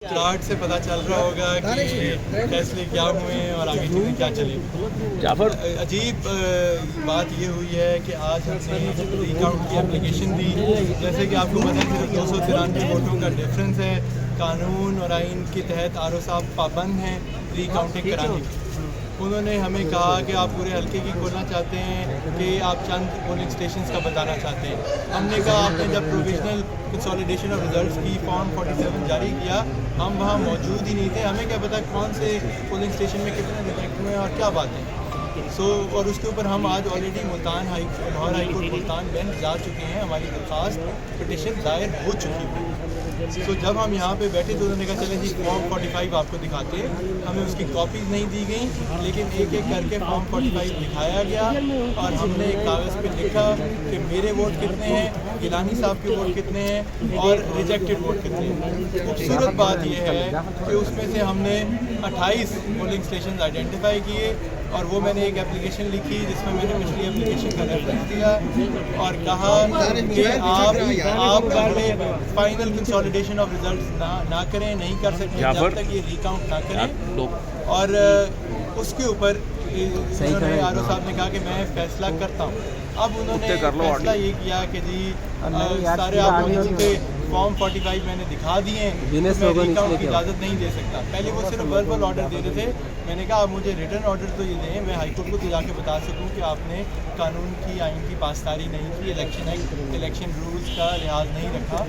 Plot से पता चल रहा होगा कि फैसले क्या हुए हैं और आगे चीज़ें क्या चलेगी। जाफर अजीब बात ये हुई है कि आज हमने रिकाउंट की एप्लीकेशन दी, जैसे कि आपको पता है सिर्फ 293 वोटों का डिफरेंस है। कानून और आइन के तहत आर.ओ. साहब पाबंद हैं रिकाउंटिंग कराने की। उन्होंने हमें कहा कि आप पूरे हल्के की खोलना चाहते हैं कि आप चंद पोलिंग स्टेशंस का बताना चाहते हैं। हमने कहा आपने जब प्रोविजनल कंसोलिडेशन ऑफ रिजल्ट्स की फॉर्म 47 जारी किया, हम वहाँ मौजूद ही नहीं थे, हमें क्या पता कौन से पोलिंग स्टेशन में कितने रिजेक्ट हुए हैं और क्या बात है। और उसके ऊपर हम आज already Lahore high court Multan bench जा चुके हैं, हमारी दरख्वास्त पिटिशन दायर हो चुकी है। तो जब हम यहाँ पे बैठे तो उन्होंने कहा चले जी फॉर्म 45 आपको दिखाते हैं। हमें उसकी कॉपीज़ नहीं दी गई, लेकिन एक एक करके फॉर्म 45 दिखाया गया और हमने एक कागज़ पे लिखा कि मेरे वोट कितने हैं, गिलानी साहब के वोट कितने हैं और रिजेक्टेड वोट कितने हैं। खूबसूरत बात यह है कि उसमें से हमने 28 पोलिंग स्टेशन आइडेंटिफाई किए और वो मैंने एक एप्लीकेशन लिखी जिसमें मैंने पिछली एप्लीकेशन का रेफरेंस दिया और कहा कि आप पहले फाइनल कंसोलिडेशन ऑफ रिजल्ट्स ना करें, नहीं कर सकते जब तक ये रिकाउंट ना करें। और उसके ऊपर आर.ओ. साहब ने कहा कि मैं फैसला करता हूँ। अब उन्होंने फैसला ये किया कि जी सारे आप लोगों के फॉर्म 45 मैंने दिखा दिए हैं, तो मैं रिकाउंट की इजाज़त नहीं दे सकता। पहले वो सिर्फ वर्बल ऑर्डर दे रहे थे, मैंने कहा आप मुझे रिटर्न ऑर्डर तो ये दें, मैं हाई कोर्ट को तो जाके बता सकूं कि आपने कानून की आइन की पासदारी नहीं की, इलेक्शन एक्ट इलेक्शन रूल्स का लिहाज नहीं रखा।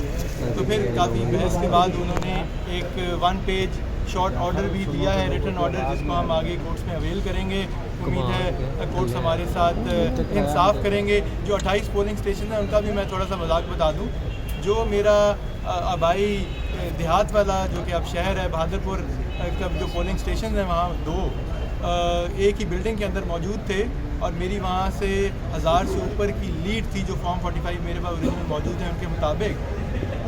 तो फिर काफ़ी बहस के बाद उन्होंने एक 1 पेज शॉर्ट ऑर्डर भी दिया है, रिटर्न ऑर्डर, जिसको हम आगे कोर्ट्स में अवेल करेंगे। उम्मीद है कोर्ट्स हमारे साथ इंसाफ करेंगे। जो 28 पोलिंग स्टेशन हैं उनका भी मैं थोड़ा सा मजाक बता दूं। जो मेरा आबाई देहात वाला जो कि अब शहर है बहादुरपुर का जो पोलिंग स्टेशन है वहाँ 2 एक ही बिल्डिंग के अंदर मौजूद थे और मेरी वहाँ से 1000 से ऊपर की लीड थी। जो फॉर्म 45 मेरे पास ओरिजिनल मौजूद है उनके मुताबिक,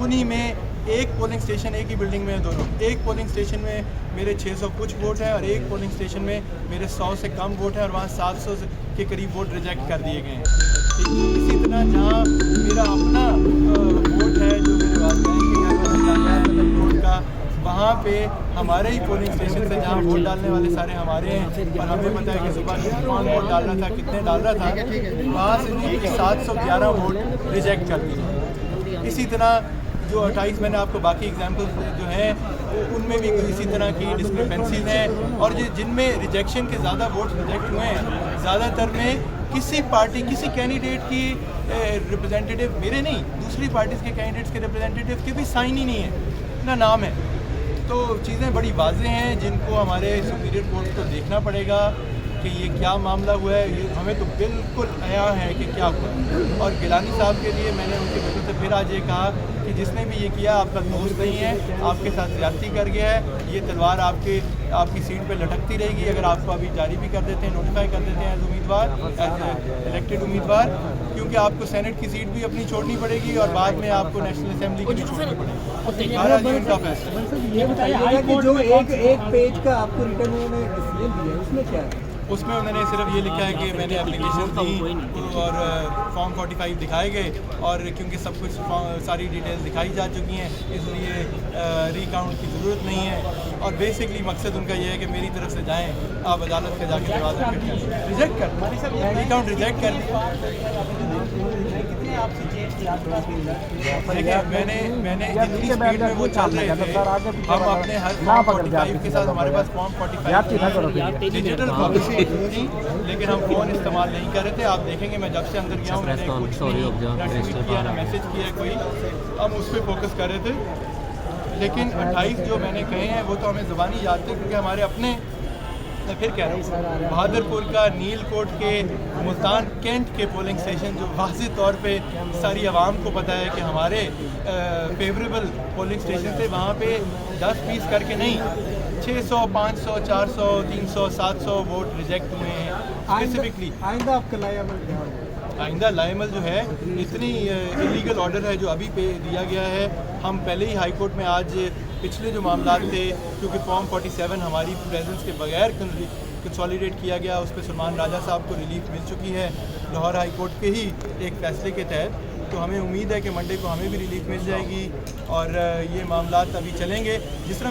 उन्हीं में एक पोलिंग स्टेशन एक ही बिल्डिंग में दोनों, एक पोलिंग स्टेशन में मेरे 600 कुछ वोट हैं और एक पोलिंग स्टेशन में मेरे 100 से कम वोट हैं और वहाँ 700 के करीब वोट रिजेक्ट कर दिए गए हैं। इसी तरह जहाँ मेरा अपना वोट है जो मेरे वालिदैन वोट का, वहाँ पे हमारे ही पोलिंग स्टेशन से जहाँ वोट डालने वाले सारे हमारे हैं और हमें पता है कि सुबह कौन वोट डाल रहा था, कितने डाल रहा था, वहाँ से भी 711 वोट रिजेक्ट कर दिए। इसी तरह जो 28 मैंने आपको बाकी एग्जाम्पल्स जो हैं उनमें भी इसी तरह की डिस्क्रिपेंसीज हैं और जिनमें रिजेक्शन के ज़्यादा वोट रिजेक्ट हुए हैं, ज़्यादातर में किसी पार्टी किसी कैंडिडेट की रिप्रेजेंटेटिव, मेरे नहीं दूसरी पार्टीज़ के कैंडिडेट्स के रिप्रेजेंटेटिव के भी साइन ही नहीं है, ना नाम है। तो चीज़ें बड़ी वाज़ेह हैं जिनको हमारे सुपीरियर कोर्ट को देखना पड़ेगा कि ये क्या मामला हुआ है। ये हमें तो बिल्कुल आया है कि क्या हुआ। और गिलानी साहब के लिए मैंने उनके बेटे से फिर आज ये कहा कि जिसने भी ये किया आपका दोस्त नहीं है, आपके साथ ज़्यादती कर गया है, ये तलवार आपकी सीट पे लटकती रहेगी। अगर आपको अभी जारी भी कर देते हैं, नोटिफाई कर देते हैं एज उम्मीदवार, एज इलेक्टेड उम्मीदवार, क्योंकि आपको सेनेट की सीट भी अपनी छोड़नी पड़ेगी और बाद में आपको नेशनल असेंबली की भी छोड़नी पड़ेगी। उनका फैसला ये बताइए कि जो एक पेज का आपको रिटर्न उन्होंने डिसीजन दिया है उसमें क्या है? उसमें उन्होंने सिर्फ ये लिखा है कि मैंने एप्लीकेशन दी और फॉर्म 45 दिखाए गए और क्योंकि सब कुछ सारी डिटेल्स दिखाई जा चुकी हैं इसलिए रिकाउंट की ज़रूरत नहीं है। और बेसिकली मकसद उनका ये है कि मेरी तरफ से जाएं, आप अदालत का जाके दरवाज़ा रिजेक्ट कर रिकाउंट रिजेक्ट कर दिया। देखिए मैंने जितनी स्पीड में वो चल रहे थे, हम अपने हर फॉर्म 45 के साथ हमारे पास फॉर्म 45 डिजिटल कॉपी थी, लेकिन हम फ़ोन इस्तेमाल नहीं कर रहे थे। आप देखेंगे मैं जब से अंदर गया हूँ मैंने कुछ ना ट्वीट किया ना मैसेज किया कोई, हम उस पर फोकस कर रहे थे। लेकिन 28 जो मैंने कहे हैं वो तो हमें ज़बानी याद थे क्योंकि हमारे अपने, मैं फिर कह रहा हूँ, बहादुरपुर का, नील कोट के, मुल्तान कैंट के पोलिंग स्टेशन जो वाज़ेह तौर पे सारी आवाम को पता है कि हमारे फेवरेबल पोलिंग स्टेशन थे, वहाँ पे 10-20 करके नहीं 600, 500, 400, 300, 700 वोट रिजेक्ट हुए हैं स्पेसिफिकली। आइंदा आपका लाएअमल क्या होगा? आइंदा लाएअमल जो है, इतनी इलीगल ऑर्डर है जो अभी पे दिया गया है। हम पहले ही हाई कोर्ट में आज पिछले जो मामला थे, क्योंकि फॉर्म 47 हमारी प्रेजेंस के बगैर कंसोलिडेट किया गया, उस पर सलमान राजा साहब को रिलीफ मिल चुकी है लाहौर हाई कोर्ट के ही एक फैसले के तहत। تو ہمیں امید ہے کہ منڈے کو ہمیں بھی ریلیف مل جائے گی اور یہ معاملات ابھی چلیں گے. جس طرح میں